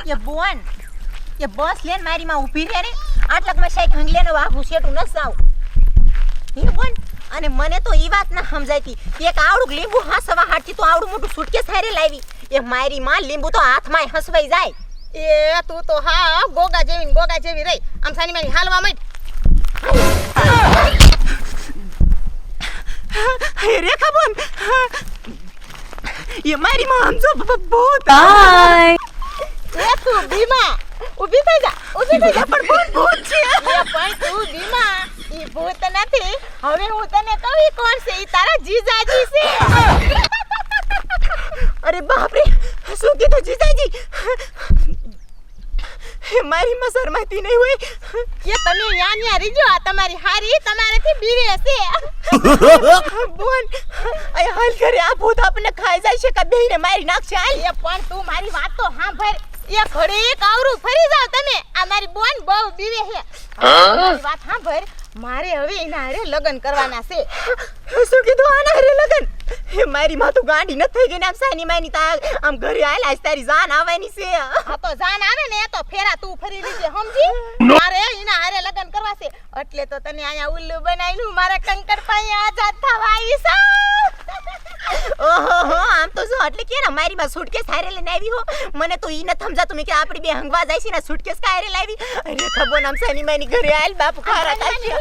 ये बोन ये बस लेन मारी માં ઊભી રહે ને આટલાકમાં સાઈક હંગલેનો વાઘું શેટું ન સાવ હે બોન અને મને તો ઈ વાત ના સમજાતી એક આવડું લીંબુ હાસવા હાટતી તો આવડું મોટું સુટકેસ હારે લાવી એ મારી માં લીંબુ તો હાથમાં હસવાઈ જાય એ તું તો હા ગોગા જેવી રહી આમ સાની માની હાલવા માંડ રેખા બોન ये मारी मां हम जो बहुत बाय એ તું બીમા ઊભી થઈ જા પણ ભૂત છે એ પણ તું બીમા ઈ ભૂત નથી હવે હું તને કહી કોણ છે ઈ તારા જીજાજી છે અરે બાપ રે શું કીધું જીજાજી મારી માં શરમાતી નહીં હોય કે તમે ન્યા રીજો આ તમારી હારી તમારેથી બીવે છે બોન આ હાલ કરે આ ભૂત આપણને ખાઈ જાય છે કે બેહીને મારી નાખશે હાલ એ પણ તું મારી વાત તો સાંભળ એ ઘડી કાવરું ફરી જાવ તમે આ મારી બોન બહુ બીવે છે મારી વાત સાંભળ મારે હવે એના હારે લગ્ન કરવાના છે શું કીધું આના હારે લગન હે મારી માં તો ગાંડી ન થઈ ગઈ ને આમ સાની માની તા આમ ઘરે આલ આજ તારી જાન આવવાની છે આ તો જાન આવે ને તો ફેરા તું ફરી લીજે સમજી મારે એના હારે લગ્ન કરવા છે એટલે તો તને અહીંયા ઉલ્લુ બનાવીનું મારા કંકર પાસે આજાદ થવા આવી છે ઓહો આમ તો જો એટલે કે મારી માં સુટકેસ હારે લઈને આવી હો મને તો ઈ ન સમજાતું મે કે આપડી બે હંગવા જાય છે ને સુટકેસ કા હારે લાવી અરે ખબો નામ સાની માની ઘરે આલ બાપ ખારા તાજી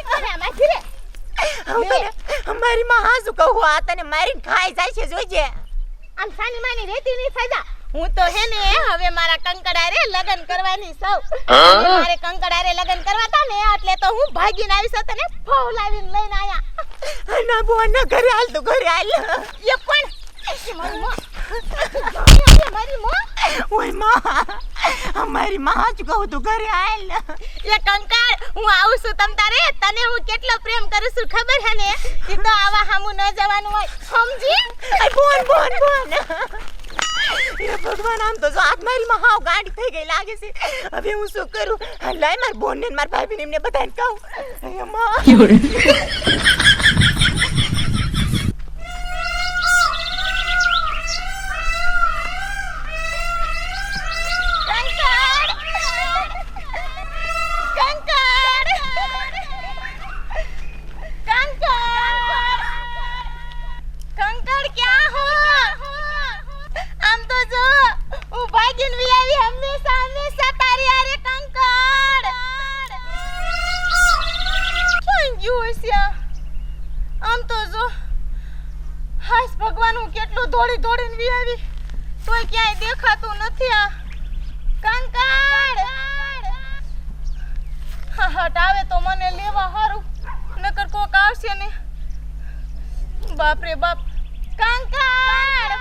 અમારી માં હાસુ કહું આ તને મારીને ખાઈ જાય છે જોઈજે આમ સાની માની રેતી ની સજા હું તો હે ને હવે મારા કંકડારે લગન કરવાની સૌ મારે કંકડારે લગન કરવા તા ને એટલે તો હું ભાગીને આવી છું તને ફોવ લાવીને લઈને આયા ના બોન ના ઘરે હાલ તો ઘરે હાલ એ પણ મારી માં ઓય માં અમારી માં હાચું કહું તો ઘરે હાલ એ કંકર હું આવું છું તમ તારે તને હું કેટલો પ્રેમ કરું છું ખબર હે ને ઈ તો આવા હામું ન જવાનું હોય સમજી બોન એ ભગવાન આમ તો જો આજ મારી માં હાવ ગાડી થઈ ગઈ લાગે છે હવે હું શું કરું લાય માર બોન ને માર ભાભી ને એમને બધાને કહું અરે માં દોડીને વી આવી તોય ક્યાંય દેખાતું નથી આ કંકડ હટ આવે તો મને લેવા હારું નકર કોક આવશે ને બાપ રે બાપ કંકડ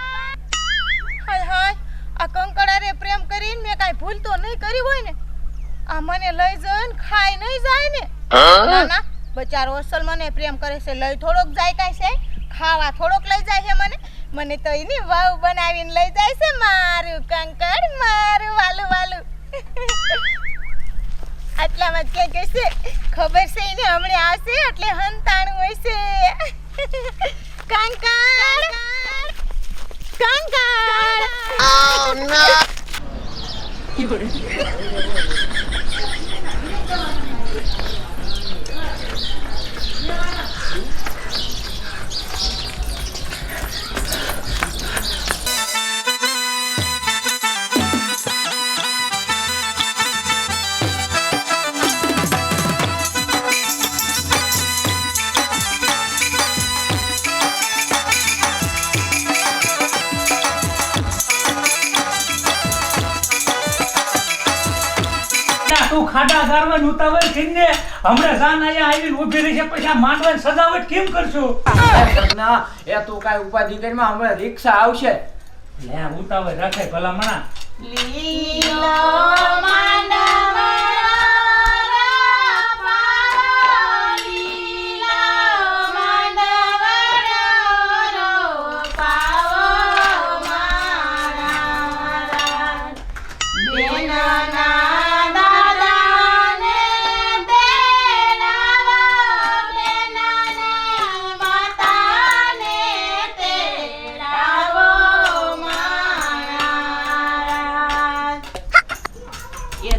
હાય આ કંકડ અરે પ્રેમ કરીને મેં કાઈ ભૂલ તો નહીં કરી હોય ને આ મને લઈ જઈને ખાઈ નહીં જાય ને ના બચારો અસલ મને પ્રેમ કરે છે લઈ થોડોક જાય કાઈ છે ખાવા થોડોક લઈ જાય છે મને તો એની વાવ બનાવીને લઈ જાય છે મારું કંકડ મારું વાલું આટલામાં કે કહેશે ખબર છે એને હમણે આવશે એટલે હંતાણું હોય છે કંકડ Oh no ખાડા ગારવાનું ઉતાવળ કરીને હમણાં જાન આયા આવીને ઊભી રહી છે પછી આ માંડવાની સજાવટ કેમ કરશો ના એ તું કાઈ ઉપાધિ કરીમાં હમણાં રિક્ષા આવશે લે ઉતાવળ રાખે ભલામણા લીલો માંડવા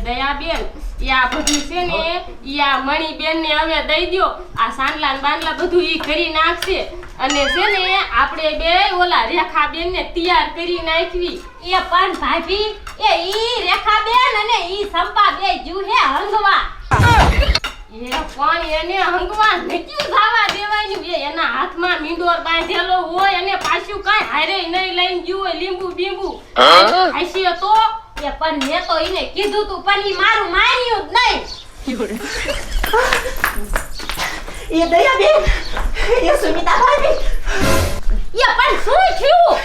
દયાબેન ઈ આ બધું છે ને ઈ આ મણીબેન ને હવે દઈ દ્યો. આ સાંડલા ને બાંડલા બધું ઈ કરી નાખશે અને છે ને આપણે બે ઓલા રેખાબેન ને તૈયાર કરી નાખવી. એ પણ ભાભી એ ઈ રેખાબેન અને ઈ સંપા બે જુહે હંગવા. એ પણ એને હંગવા નક્યું જવા દેવાનું. એ એના હાથમાં મીંડોર બાંધેલો હોય અને પાછું કાંઈ હારે નહીં લઈને ગયું હોય લીંબુ બીંબુ ખાઈશી તો એ પણ મેં તો ઈને કીધું તું પણ ઈ મારું માન્યું જ નહીં. એ દયાબેન એ સુમિતા ભાભી એ પણ શું થયું?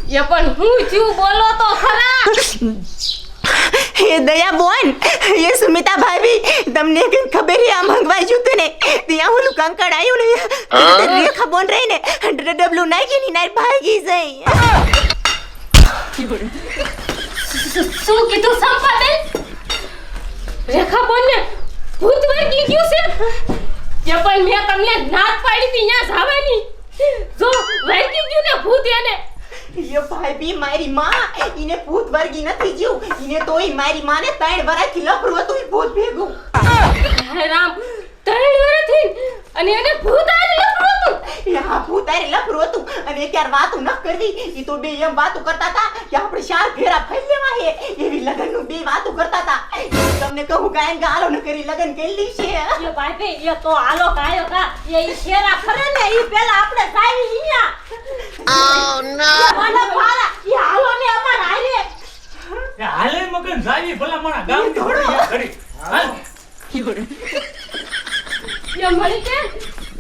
એ પણ હું છું બોલો તો ખરા. એ દયા બોન એ સુમિતા ભાભી તમને કઈ ખબર હે આ મંગવાઈ જતું ને ત્યાં ઓલું કંકડ આવ્યું ને રેખા બોન રહીને ડબલું નાખીને નાર ભાગી જાય. શું કીધું સંપાબેન? રેખા બોન ને ભૂત વર્ગી ગયું છે. એ પણ મેં તમને નાત પાડી હતી ત્યાં જવાની. જો વર્ગી ગયું ને ભૂત એને. એ ભાભી મારી માં ઈને ભૂત વર્ગી નથી જીવ ઈને તોય મારી માને 3 વર્ષથી લફરું હતું ઈ ભૂત ભેગું. હે રામ 3 વર્ષથી અને એને ભૂત આને લફરું હતું. એ હા ભૂત આરે લફરું હતું અને અત્યારે વાતો ન કરવી ઈ તો બે એમ વાતો કરતા હતા કે આપણે 4 ફેરા ફરી લેવા હે એવી લગનનું બે વાતો કરતા હતા. તમને કહું ગાયન ગાલો ન કરી લગન કરી લીશે. એ ભાઈ એ તો હાલો કાયો કા એ શેરા ખરે ને ઈ પેલા આપણે સાવી અહીંયા. મને ફારા ઈ હાલો ને અમાર હાલે. એ હાલે મગન જાવી ભલા મારા ગામ ની ખરી હાલ. એ મળી કે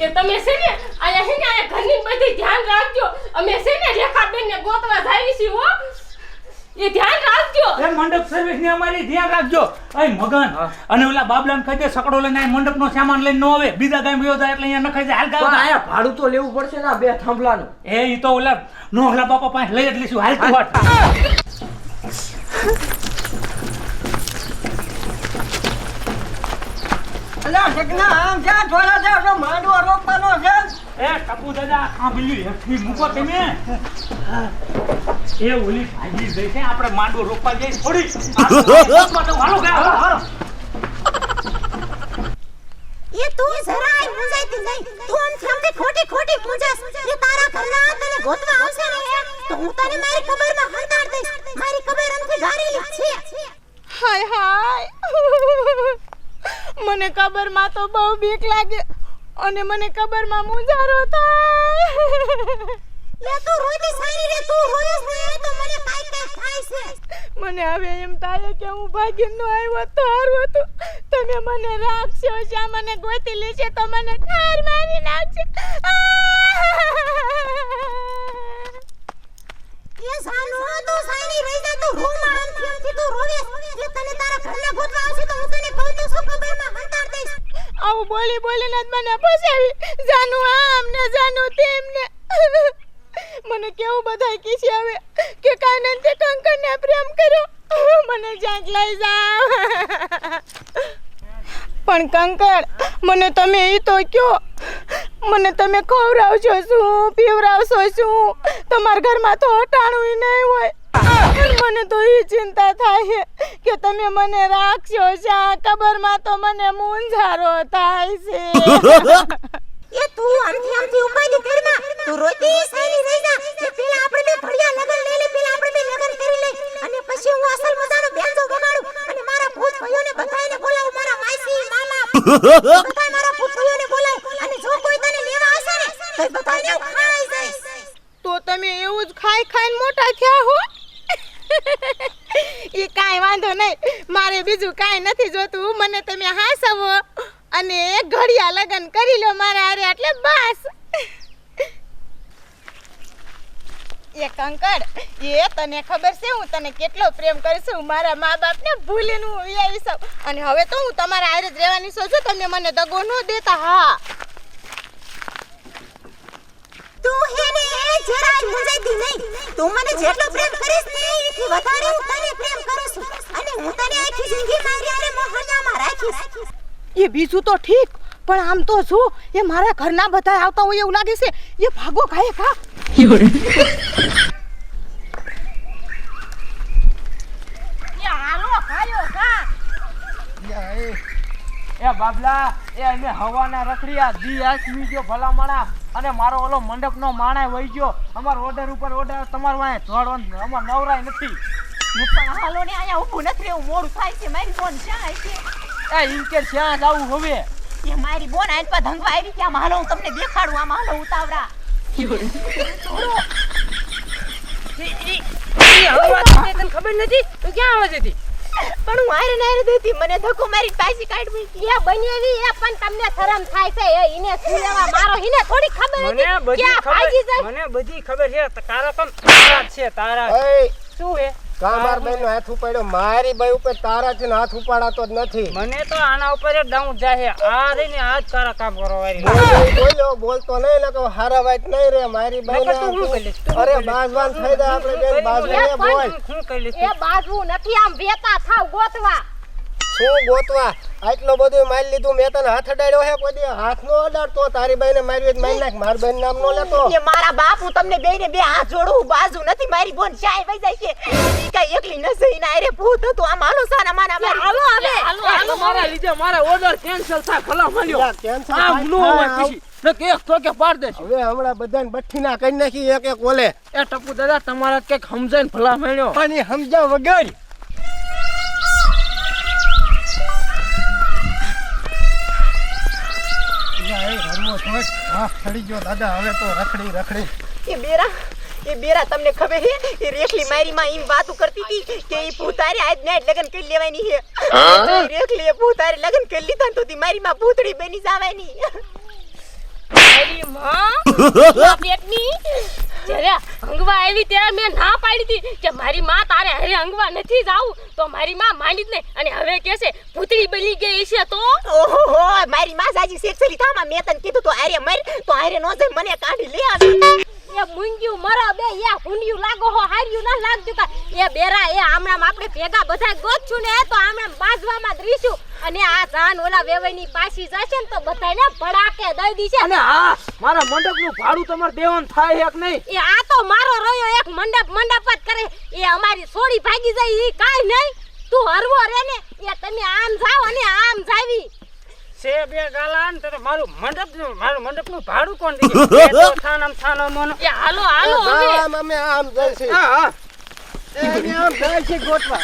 એ તમે છે ને આયા હે ને આયા ઘરની બધી ધ્યાન રાખજો. અમે છે ને રેખાબેન ને ગોતવા જાવી છીએ હો. એ ધ્યાન રાખજો. એ મંડપ સર્વિસ ને અમારી ધ્યાન રાખજો. એ મગન અને ઓલા બાબલાને કહી દે સકડો લઈને આ મંડપ નો સામાન લઈને ન આવે બીજા ગામ ગયો જાય એટલે અહીંયા નખાઈ જાય. હાલ પણ ગાવ આયા ભાડું તો લેવું પડશે ને આ બે થાંભલાનું. એ ઈ તો ઓલા નોહલા બાપા પાસે લઈ જ લઈશું. હાલ તું વાટ. અલ્યા જગના આમ જા થોડા દે તો માંડવો રોકવાનો છે. એ ટપુ દાદા ખાંભલી હેઠી મૂકો તમે. એ ઓલી ભાજી જઈ છે આપણે માંડવો રોકવા જઈ થોડી હાલો ગયા હાલો. એ તું જરાય મુંજાઈતી નહીં તું આમથી ખોટી ખોટી પૂછસ એ તારા ઘરના તને ગોતવા આવશે ને તો હું તને મારી કબરમાં હંતાડ દઈશ. મારી કબર અંતે ગારેલી છે. હાય હાય મને કબરમાં તો બહુ બીક લાગે અને મને કબરમાં મુંજારો થાય. એ તું રોતી સારી રે તું રોયસ ને તો મને કાઈ થાય છે. મને હવે એમ થાય કે હું ભાગીનો આવ્યો તો હારું હતું. તમે મને રાખશો શા મને ગોતી લેશે તો મને ઠાર મારી નાખશે. એ સાનો તો સારી રહી જા તું રોમાં આમથી તું રોવેસ કે તને તારા ઘરના ગોતવા આવશે તો હું તને કહું તો શું કબરમાં હંતાડ દઈશ. આવું બોલી બોલીને જ મને ફસાવી. જાનું આમ ને જાનું તેમ ને મને કેવું બધાય કીશે હવે કે કાનન તે કંકણને પ્રેમ કર્યો. મને જ્યાં લઈ જાવ. પણ કંકણ મને તમે ઈ તો કયો મને તમે ખવડાવશો શું પીવડાવશો શું? તમારા ઘરમાં તો હટાણું નહીં હોય. મને તો ઈ ચિંતા થાય કે તમે મને રાખશો શા કબરમાં તો મને મૂંઝારો થાય છે. એ તું આમથી ઉપાય કરમાં તું રોતી સારી રહી જા કે પેલા આપણે બે ઘડિયા લગન લઈ લે પેલા આપણે બે લગન કરી લે અને પછી હું અસલ મજાનો બેંજો વગાડું અને મારા ભૂત ભાઈઓને બધાયને બોલાવું મારા માસી મામા બધા મારા ભૂત ભાઈઓને બોલાવું અને જો કોઈ તને લેવા આવશે ને તો બધાને ખાઈ જઈશ. તો તમે એવું જ ખાઈ ખાઈને મોટા થયા હો. ઈ કાઈ વાંધો નહીં મારે બીજું કાઈ નથી જોતું. મને તમે હાસવો અને એક ઘડિયા લગન કરી લો મારા હારે એટલે બસ. એ કંકડ એ તને ખબર છે હું તને કેટલો પ્રેમ કરું છું. મારા મા બાપને ભૂલીને હું આવી છું અને હવે તો હું તમારા હારે જ રહેવાની છું. તમે મને દગો ન દેતા. હા તું હે ને જરાય મુંજાઈતી નહીં. તું મને જેટલો પ્રેમ કરીશ ને એથી વધારે હું તને પ્રેમ કરું છું અને હું તને આખી જિંદગી મારી હારે મોહણિયામાં રાખીશ. એ બીજું તો ઠીક પણ આમ તો જો એ મારા ઘરના બધા આવતા હોય એવું લાગે છે. એ ભાગો કાય કા. બાબલા એ અમે હવાના રખડ્યા દી આસમી ગયો ભલામણા અને મારો ઓલો મંડપનો માણા વહી ગયો અમાર ઓર્ડર ઉપર ઓર્ડર તમાર વાંહે ધોડવાનું અમાર નવરાય નથી હું પણ હાલો ને અહીંયા ઊભું નથી રહેવું, મોડું થાય છે. મારી બોન ક્યાં છે? એ ઇનકે શ્યાં જાવું હવે એ મારી બોન આજ પર ધંગવા આવી ત્યાં હાલો હું તમને દેખાડું. આમ હાલો ઉતાવળા. તને ખબર નથી તું ક્યાં આવે છે પણ હું આયરે નાયરે દેતી, મને ધક્કો મારી પાછી કાઢવી. એ બનેવી એ પણ તમને શરમ થાય છે એ ઈને શું લેવા મારો ઈને થોડી ખબર હતી ક્યાં ભાગી જાય. મને બધી ખબર છે તારા પણ તારા જ છે તારા એય, શું હે કામાર બેનનો હાથ ઉપાડ્યો, મારી બાઈ ઉપર તારાથી હાથ ઉપાડાતો જ નથી. મને તો આના ઉપર જ ડાઉન જાય આ રહીને આ જ તારા કામ કરો વારી બોલ્યો બોલતો નહીં લગો હારા વાત નહીં રે મારી બાઈ. અરે બાજવાન થઈ જાય આપણે બેન, બાજવાને બોલ. શું કરી લઈશ એ બાજુ નથી આમ વેતા થાવ ગોતવા. શું ગોતવા? આટલો બધું મારી લીધું, મેં તને હાથ અડાડ્યો હે કોઈ દી? હાથ નો અડાડતો, તારી બાઈને મારી હોય તો મારી નાખ, મારી બાઈ નામ નો લેતો. એ મારા બાપ, હું તમને બેયને બે હાથ જોડું, બાજુ નથી. મારી બોન ચાય વઈ જાય છે. ઈ કાંઈ એકલી ન સહીને આયરે ભૂત હતું. આમ હાલો સાના માના મારી. હાલો હવે હાલો મારા લીધે મારા ઓર્ડર કેન્સલ થાય ભલા મળ્યો યાર, cancel આ થાય, નો હોય થાય. પછી નકે એક તો કે પાડ દેશું હવે હમણાં બધાને બઠ્ઠીના કરી નાખી એક એક ઓલે. એ ટપુ દાદા તમારા કઈક સમજાઈને ભલા મળ્યો પણ એ સમજા વગર ચડી ગયો દાદા, હવે તો રખડી રખડી. એ બેરા તમને ખબર હે? એ રેખલી મારી માં એમ વાતું કરતી હતી કે ઈ ભૂતારે આજ નાઈટ લગન કરી લેવાની હે. તો ઈ રેખલી એ ભૂતારે લગન કરી લીધા ને તો તી મારી માં ભૂતડી બની જવાની. મારી માં પેટની જ્યારે હંગવા આવી ત્યારે મેં ના પાડી હતી કે મારી માં તારે હવે હંગવા નથી જાવું, તો મારી માં માની જ નહીં. અને હવે કે છે ભૂતળી બની ગઈ છે તો ઓહો, મારી માં સાજી સેક્સલી થામાં મેં તને કીધું તો આરે મર, તો આરે નો જાય મને કાઢી લે આવી. એ મુંગ્યું મરા બે એ હુંડિયું લાગો હો હાર્યું ના લાગતું કા. એ બેરા એ આમણામ આપણે ભેગા બધા ગોતશું ને તો આમણામ બાજવામાં જ રહીશું. અને આ જાન ઓલા વેવાઈની પાછી જશે ને તો બધાને ભડાકે દઈ દીશે. અને હા મારા મંડપનું ભાડું તમારે દેવાનું થાય એક નહીં એ આ તો મારો રહ્યો એક મંડપ જ કરે. એ અમારી છોડી ભાગી જાય ઈ કાઈ નહીં. તું હરવો રે ને એ તમે આમ જાવ અને આમ જાવી. છે બે ગાલાન તો મારું મંડપનું ભાડું કોણ દીધું એ તો થાનો મોનો એ હાલો હાલો હવે આમ અમે આમ જાય છે. હા એને આમ જાય છે ગોતવા.